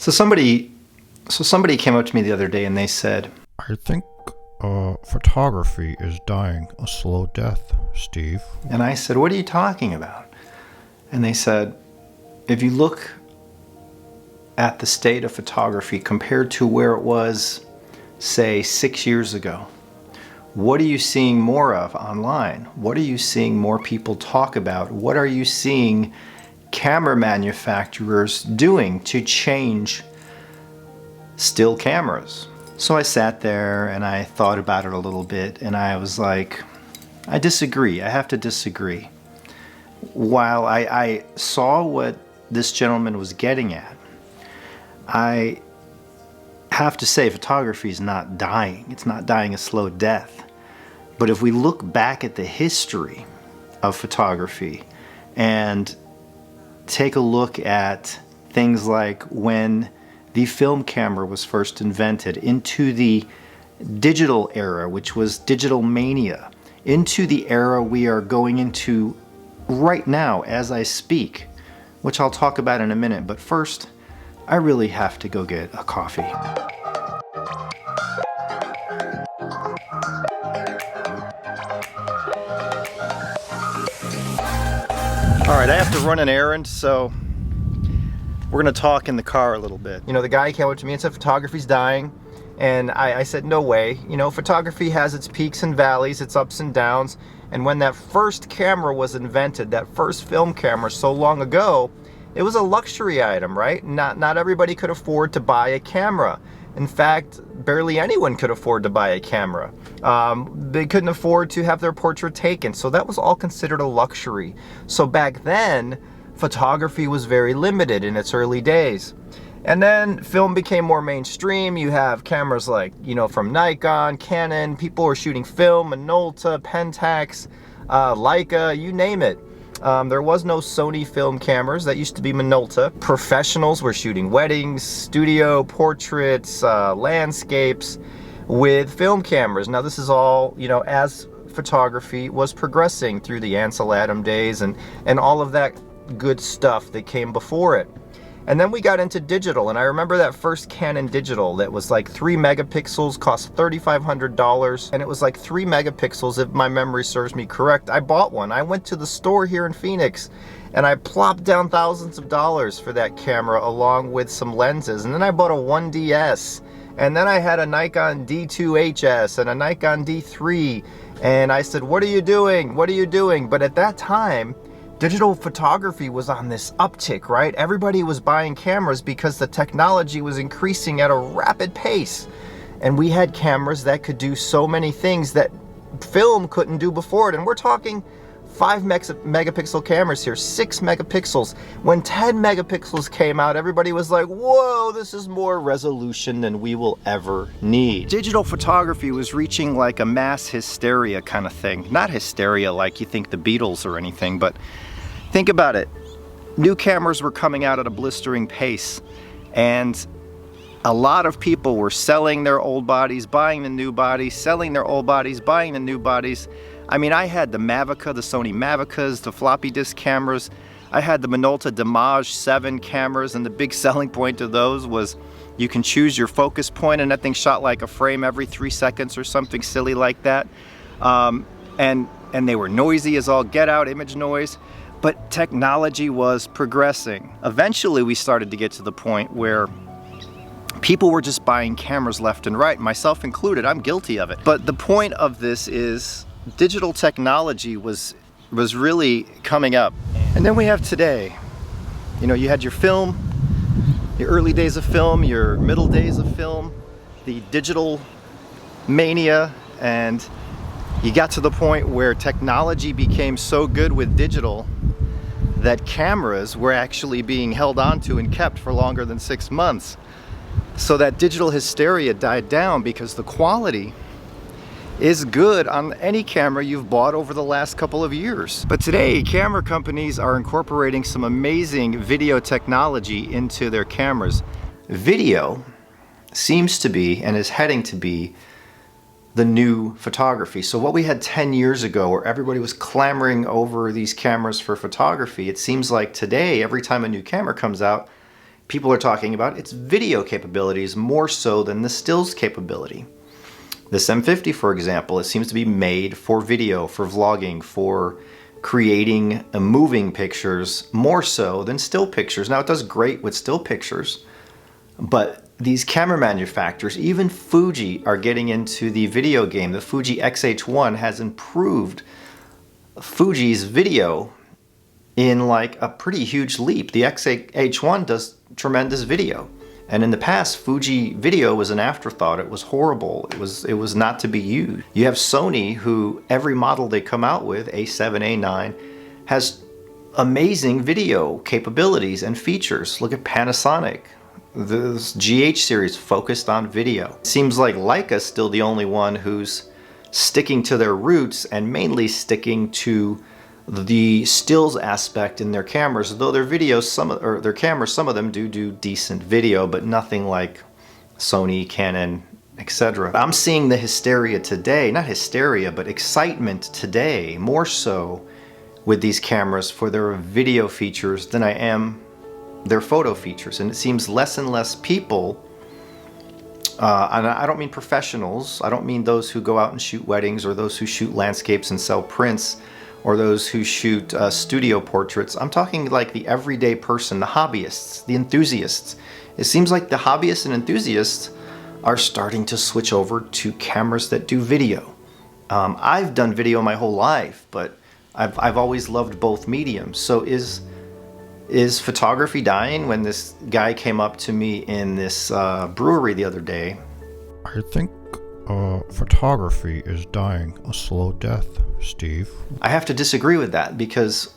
So somebody came up to me the other day and they said, I think photography is dying a slow death, Steve. and I said, what are you talking about? And they said, if you look at the state of photography compared to where it was, say, 6 years ago, what are you seeing more of online? What are you seeing more people talk about? What are you seeing camera manufacturers doing to change still cameras? So I sat there and I thought about it a little bit and I was like, I disagree. I have to disagree. While I saw what this gentleman was getting at, I have to say photography is not dying. It's not dying a slow death. But if we look back at the history of photography and take a look at things like when the film camera was first invented, into the digital era, which was digital mania, into the era we are going into right now as I speak, which I'll talk about in a minute. But first, I really have to go get a coffee. All right, I have to run an errand, so we're gonna talk in the car a little bit. You know, the guy came up to me and said photography's dying, and I said no way. You know, photography has its peaks and valleys, its ups and downs, and when that first camera was invented, that first film camera so long ago, it was a luxury item, right? Not everybody could afford to buy a camera. In fact, barely anyone could afford to buy a camera. They couldn't afford to have their portrait taken, so that was all considered a luxury. So back then, photography was very limited in its early days. And then film became more mainstream. You have cameras like, you know, from Nikon, Canon, people were shooting film, Minolta, Pentax, Leica, you name it. There was no Sony film cameras. That used to be Minolta. Professionals were shooting weddings, studio, portraits, landscapes with film cameras. Now this is all, you know, as photography was progressing through the Ansel Adams days and all of that good stuff that came before it. And then we got into digital, and I remember that first Canon digital that was like 3 megapixels, cost $3,500, and it was like 3 megapixels if my memory serves me correct. I bought one. I went to the store here in Phoenix and I plopped down thousands of dollars for that camera along with some lenses, and then I bought a 1DS, and then I had a Nikon D2HS and a Nikon D3, and I said, what are you doing? What are you doing? But at that time, digital photography was on this uptick, right? Everybody was buying cameras because the technology was increasing at a rapid pace. And we had cameras that could do so many things that film couldn't do before it. And we're talking 5 megapixel cameras here, 6 megapixels. When 10 megapixels came out, everybody was like, whoa, this is more resolution than we will ever need. Digital photography was reaching like a mass hysteria kind of thing. Not hysteria like you think the Beatles or anything, but think about it. New cameras were coming out at a blistering pace, and a lot of people were selling their old bodies, buying the new bodies, selling their old bodies, buying the new bodies. I mean, I had the Mavica, the Sony Mavicas, the floppy disk cameras. I had the Minolta Damage 7 cameras, and the big selling point of those was you can choose your focus point, and that thing shot like a frame every 3 seconds or something silly like that. And they were noisy as all get out, image noise. But technology was progressing. Eventually we started to get to the point where people were just buying cameras left and right, myself included. I'm guilty of it. But the point of this is digital technology was really coming up. And then we have today. You know, you had your film, your early days of film, your middle days of film, the digital mania, and you got to the point where technology became so good with digital that cameras were actually being held onto and kept for longer than 6 months. So that digital hysteria died down because the quality is good on any camera you've bought over the last couple of years. But today, camera companies are incorporating some amazing video technology into their cameras. Video seems to be, and is heading to be, the new photography. So what we had 10 years ago where everybody was clamoring over these cameras for photography, it seems like today, every time a new camera comes out, people are talking about its video capabilities more so than the stills capability. This M50, for example, it seems to be made for video, for vlogging, for creating moving pictures more so than still pictures. Now, it does great with still pictures, but these camera manufacturers, even Fuji, are getting into the video game. The Fuji X-H1 has improved Fuji's video in like a pretty huge leap. The X-H1 does tremendous video. And in the past, Fuji video was an afterthought. It was horrible. It was not to be used. You have Sony, who every model they come out with, A7, A9, has amazing video capabilities and features. Look at Panasonic. This GH series focused on video. It seems like Leica's still the only one who's sticking to their roots and mainly sticking to the stills aspect in their cameras, though their videos, their cameras, some of them do decent video, but nothing like Sony, Canon, etc. I'm seeing the hysteria today, not hysteria, but excitement today, more so with these cameras for their video features than I am their photo features. And it seems less and less people, and I don't mean professionals, I don't mean those who go out and shoot weddings or those who shoot landscapes and sell prints, or those who shoot studio portraits. I'm talking like the everyday person, the hobbyists, the enthusiasts. It seems like the hobbyists and enthusiasts are starting to switch over to cameras that do video. I've done video my whole life, but I've always loved both mediums. So is photography dying? When this guy came up to me in this brewery the other day, I think photography is dying a slow death, Steve. I have to disagree with that, because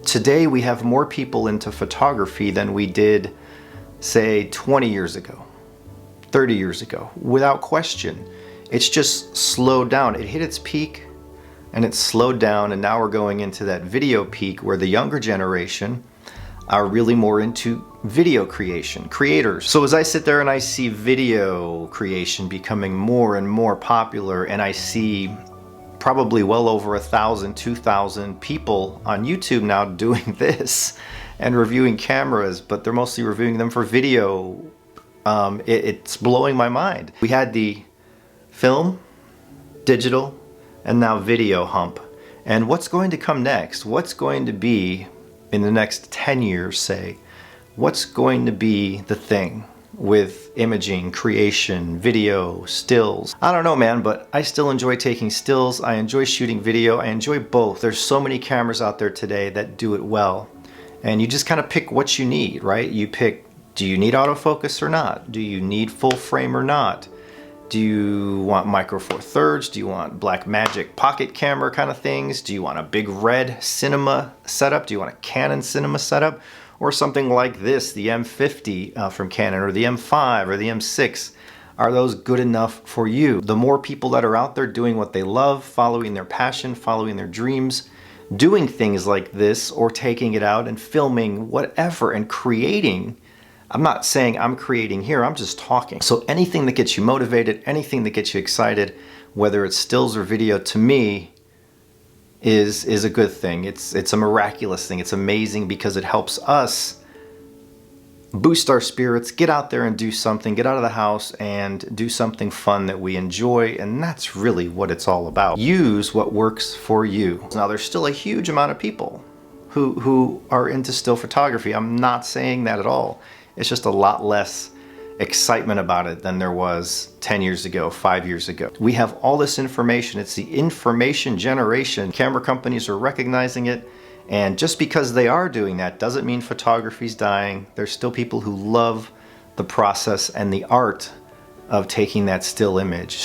today we have more people into photography than we did, say, 20 years ago, 30 years ago, without question. It's just slowed down. It hit its peak and it slowed down, and now we're going into that video peak where the younger generation are really more into video creation, creators. So as I sit there and I see video creation becoming more and more popular, and I see probably well over 1,000, 2,000 people on YouTube now doing this and reviewing cameras, but they're mostly reviewing them for video. It's blowing my mind. We had the film, digital, and now video hump. And what's going to come next? What's going to be, in the next 10 years, say, what's going to be the thing with imaging, creation, video, stills? I don't know, man, but I still enjoy taking stills. I enjoy shooting video. I enjoy both. There's so many cameras out there today that do it well. And you just kind of pick what you need, right? You pick, do you need autofocus or not? Do you need full frame or not? Do you want micro four thirds? Do you want Blackmagic pocket camera kind of things? Do you want a big red cinema setup? Do you want a Canon cinema setup? Or something like this, the M50 from Canon, or the M5 or the M6? Are those good enough for you? The more people that are out there doing what they love, following their passion, following their dreams, doing things like this, or taking it out and filming whatever and creating. I'm not saying I'm creating here, I'm just talking. So anything that gets you motivated, anything that gets you excited, whether it's stills or video, to me is a good thing. It's a miraculous thing. It's amazing because it helps us boost our spirits, get out there and do something, get out of the house and do something fun that we enjoy, and that's really what it's all about. Use what works for you. Now, there's still a huge amount of people who are into still photography. I'm not saying that at all. It's just a lot less excitement about it than there was 10 years ago, 5 years ago. We have all this information. It's the information generation. Camera companies are recognizing it. And just because they are doing that doesn't mean photography's dying. There's still people who love the process and the art of taking that still image.